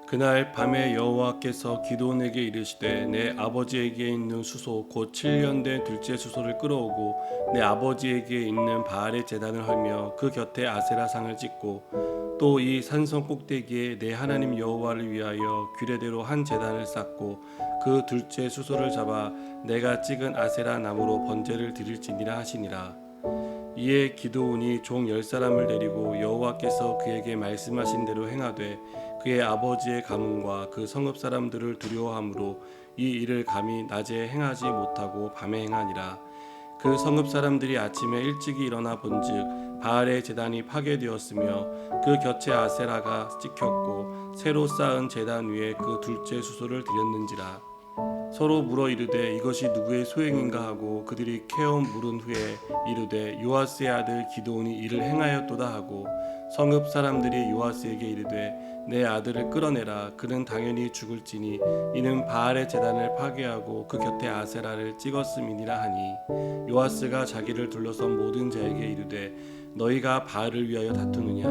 그날 밤에 여호와께서 기드온에게 이르시되 내 아버지에게 있는 수소 곧 7년 된 둘째 수소를 끌어오고 내 아버지에게 있는 바알의 제단을 헐며 그 곁에 아세라상을 찍고 또 이 산성 꼭대기에 내 하나님 여호와를 위하여 규례대로 한 제단을 쌓고 그 둘째 수소를 잡아 내가 찍은 아세라 나무로 번제를 드릴지니라 하시니라. 이에 기드온이 종 10사람을 데리고 여호와께서 그에게 말씀하신 대로 행하되 그의 아버지의 가문과 그 성읍 사람들을 두려워함으로 이 일을 감히 낮에 행하지 못하고 밤에 행하니라. 그 성읍 사람들이 아침에 일찍이 일어나 본즉 바알의 제단이 파괴되었으며 그 곁에 아세라가 찍혔고 새로 쌓은 제단 위에 그 둘째 수소를 드렸는지라. 서로 물어 이르되 이것이 누구의 소행인가 하고 그들이 캐어 물은 후에 이르되 요아스의 아들 기드온이 이를 행하였도다 하고 성읍 사람들이 요아스에게 이르되 내 아들을 끌어내라. 그는 당연히 죽을지니 이는 바알의 제단을 파괴하고 그 곁에 아세라를 찍었음이니라 하니 요아스가 자기를 둘러선 모든 자에게 이르되 너희가 바알을 위하여 다투느냐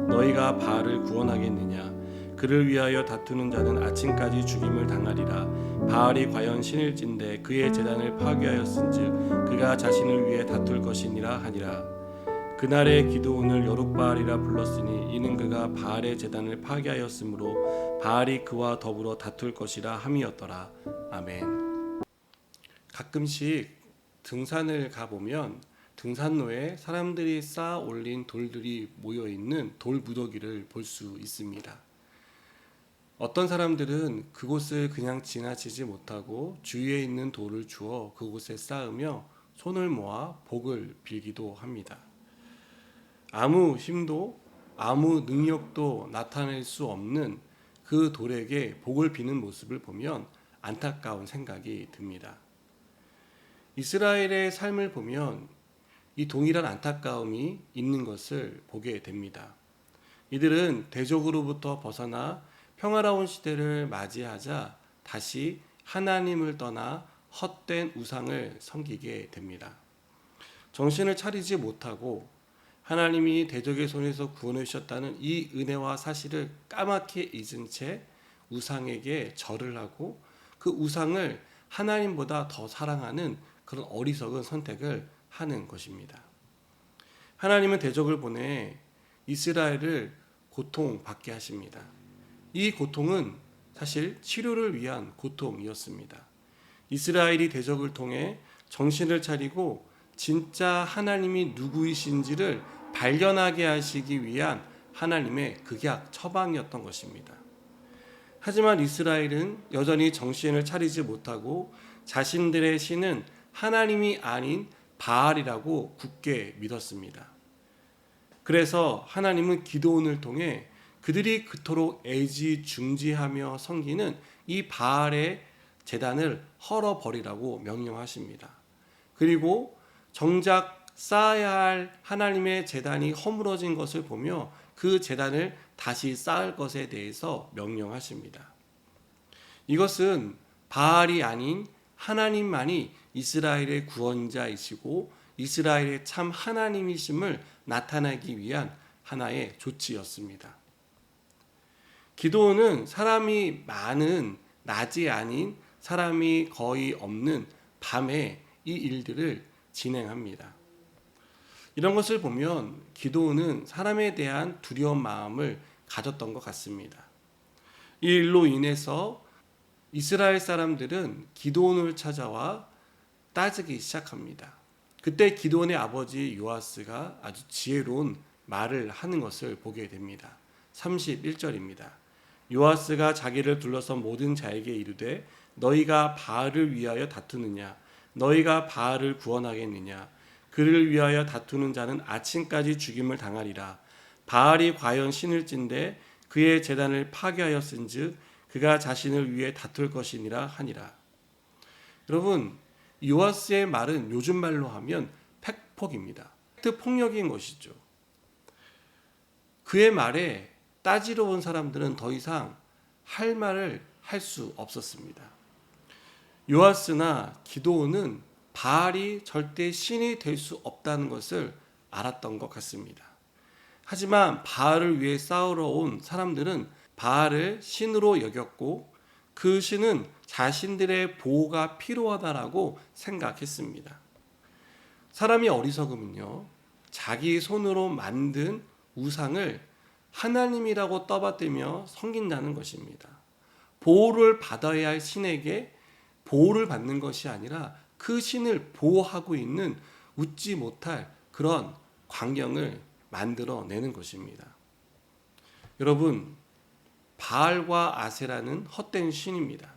너희가 바알을 구원하겠느냐 그를 위하여 다투는 자는 아침까지 죽임을 당하리라. 바알이 과연 신일진데 그의 제단을 파괴하였은즉 그가 자신을 위해 다툴 것이니라 하니라. 그날에 기드온을 여룻바알이라 불렀으니 이는 그가 바알의 제단을 파괴하였으므로 바알이 그와 더불어 다툴 것이라 함이었더라. 아멘. 가끔씩 등산을 가보면 등산로에 사람들이 쌓아 올린 돌들이 모여있는 돌 무더기를 볼 수 있습니다. 어떤 사람들은 그곳을 그냥 지나치지 못하고 주위에 있는 돌을 주워 그곳에 쌓으며 손을 모아 복을 빌기도 합니다. 아무 힘도 아무 능력도 나타낼 수 없는 그 돌에게 복을 비는 모습을 보면 안타까운 생각이 듭니다. 이스라엘의 삶을 보면 이 동일한 안타까움이 있는 것을 보게 됩니다. 이들은 대적으로부터 벗어나 평화로운 시대를 맞이하자 다시 하나님을 떠나 헛된 우상을 섬기게 됩니다. 정신을 차리지 못하고 하나님이 대적의 손에서 구원해 주셨다는 이 은혜와 사실을 까맣게 잊은 채 우상에게 절을 하고 그 우상을 하나님보다 더 사랑하는 그런 어리석은 선택을 하는 것입니다. 하나님은 대적을 보내 이스라엘을 고통받게 하십니다. 이 고통은 사실 치료를 위한 고통이었습니다. 이스라엘이 대적을 통해 정신을 차리고 진짜 하나님이 누구이신지를 발견하게 하시기 위한 하나님의 극약 처방이었던 것입니다. 하지만 이스라엘은 여전히 정신을 차리지 못하고 자신들의 신은 하나님이 아닌 바알이라고 굳게 믿었습니다. 그래서 하나님은 기드온을 통해 그들이 그토록 애지중지하며 섬기는 이 바알의 제단을 헐어버리라고 명령하십니다. 그리고 정작 쌓아야 할 하나님의 제단이 허물어진 것을 보며 그 제단을 다시 쌓을 것에 대해서 명령하십니다. 이것은 바알이 아닌 하나님만이 이스라엘의 구원자이시고 이스라엘의 참 하나님이심을 나타내기 위한 하나의 조치였습니다. 기드온은 사람이 많은 낮이 아닌 사람이 거의 없는 밤에 이 일들을 진행합니다. 이런 것을 보면 기드온은 사람에 대한 두려운 마음을 가졌던 것 같습니다. 이 일로 인해서 이스라엘 사람들은 기드온을 찾아와 따지기 시작합니다. 그때 기드온의 아버지 요아스가 아주 지혜로운 말을 하는 것을 보게 됩니다. 31절입니다. 요아스가 자기를 둘러선 모든 자에게 이르되 너희가 바알을 위하여 다투느냐 너희가 바알을 구원하겠느냐 그를 위하여 다투는 자는 아침까지 죽임을 당하리라. 바알이 과연 신일진데 그의 제단을 파괴하였은즉 그가 자신을 위해 다툴 것이니라 하니라. 여러분, 요아스의 말은 요즘 말로 하면 팩폭입니다. 팩트 폭력인 것이죠. 그의 말에 따지러 온 사람들은 더 이상 할 말을 할 수 없었습니다. 요아스나 기드온은 바알이 절대 신이 될 수 없다는 것을 알았던 것 같습니다. 하지만 바알을 위해 싸우러 온 사람들은 바알을 신으로 여겼고 그 신은 자신들의 보호가 필요하다라고 생각했습니다. 사람이 어리석으면요, 자기 손으로 만든 우상을 하나님이라고 떠받들며 섬긴다는 것입니다. 보호를 받아야 할 신에게 보호를 받는 것이 아니라 그 신을 보호하고 있는 웃지 못할 그런 광경을 만들어내는 것입니다. 여러분, 바알과 아세라는 헛된 신입니다.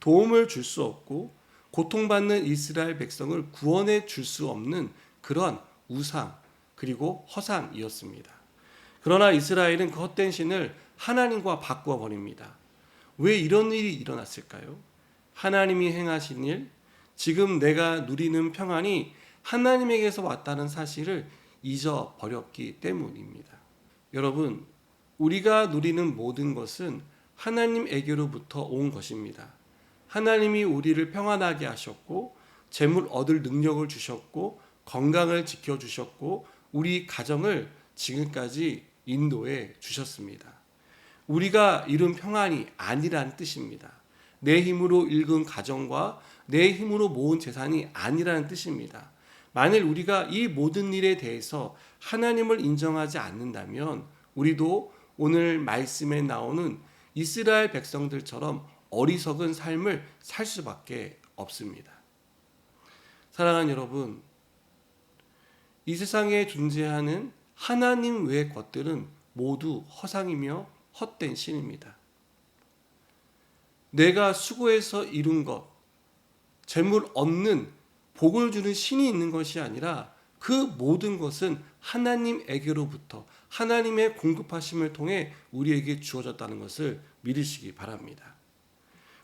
도움을 줄 수 없고 고통받는 이스라엘 백성을 구원해 줄 수 없는 그런 우상 그리고 허상이었습니다. 그러나 이스라엘은 그 헛된 신을 하나님과 바꾸어 버립니다. 왜 이런 일이 일어났을까요? 하나님이 행하신 일, 지금 내가 누리는 평안이 하나님에게서 왔다는 사실을 잊어버렸기 때문입니다. 여러분, 우리가 누리는 모든 것은 하나님에게로부터 온 것입니다. 하나님이 우리를 평안하게 하셨고 재물 얻을 능력을 주셨고 건강을 지켜주셨고 우리 가정을 지금까지 인도해 주셨습니다. 우리가 이룬 평안이 아니라는 뜻입니다. 내 힘으로 일군 가정과 내 힘으로 모은 재산이 아니라는 뜻입니다. 만일 우리가 이 모든 일에 대해서 하나님을 인정하지 않는다면 우리도 오늘 말씀에 나오는 이스라엘 백성들처럼 어리석은 삶을 살 수밖에 없습니다. 사랑하는 여러분, 이 세상에 존재하는 하나님 외의 것들은 모두 허상이며 헛된 신입니다. 내가 수고해서 이룬 것, 재물 얻는 복을 주는 신이 있는 것이 아니라 그 모든 것은 하나님에게로부터 하나님의 공급하심을 통해 우리에게 주어졌다는 것을 믿으시기 바랍니다.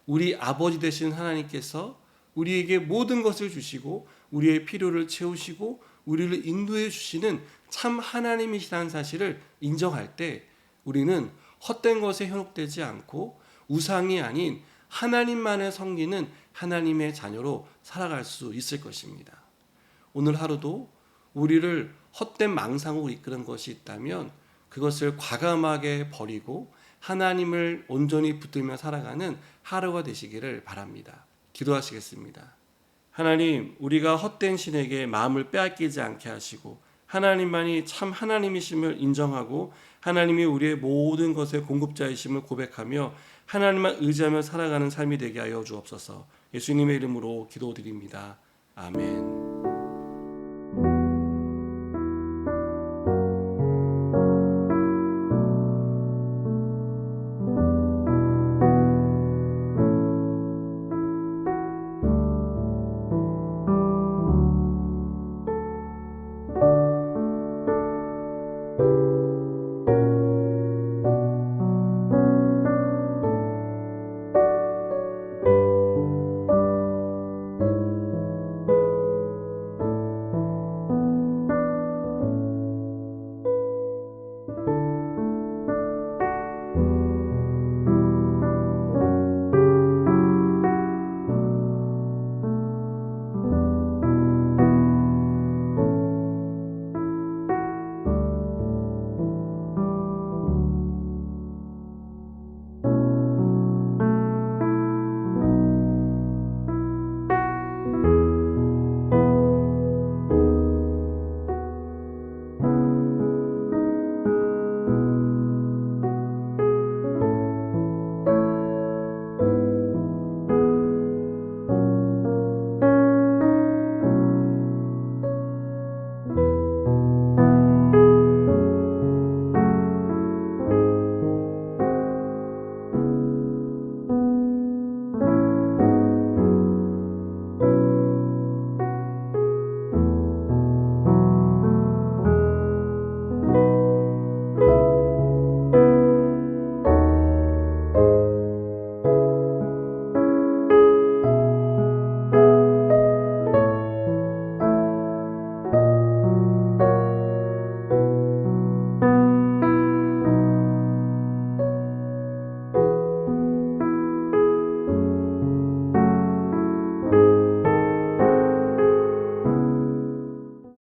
우리 아버지 되신 하나님께서 우리에게 모든 것을 주시고 우리의 필요를 채우시고 우리를 인도해 주시는 참 하나님이시라는 사실을 인정할 때 우리는 헛된 것에 현혹되지 않고 우상이 아닌 하나님만을 섬기는 하나님의 자녀로 살아갈 수 있을 것입니다. 오늘 하루도 우리를 헛된 망상으로 이끄는 것이 있다면 그것을 과감하게 버리고 하나님을 온전히 붙들며 살아가는 하루가 되시기를 바랍니다. 기도하시겠습니다. 하나님, 우리가 헛된 신에게 마음을 빼앗기지 않게 하시고 하나님만이 참 하나님이심을 인정하고 하나님이 우리의 모든 것의 공급자이심을 고백하며 하나님만 의지하며 살아가는 삶이 되게 하여 주옵소서. 예수님의 이름으로 기도드립니다. 아멘.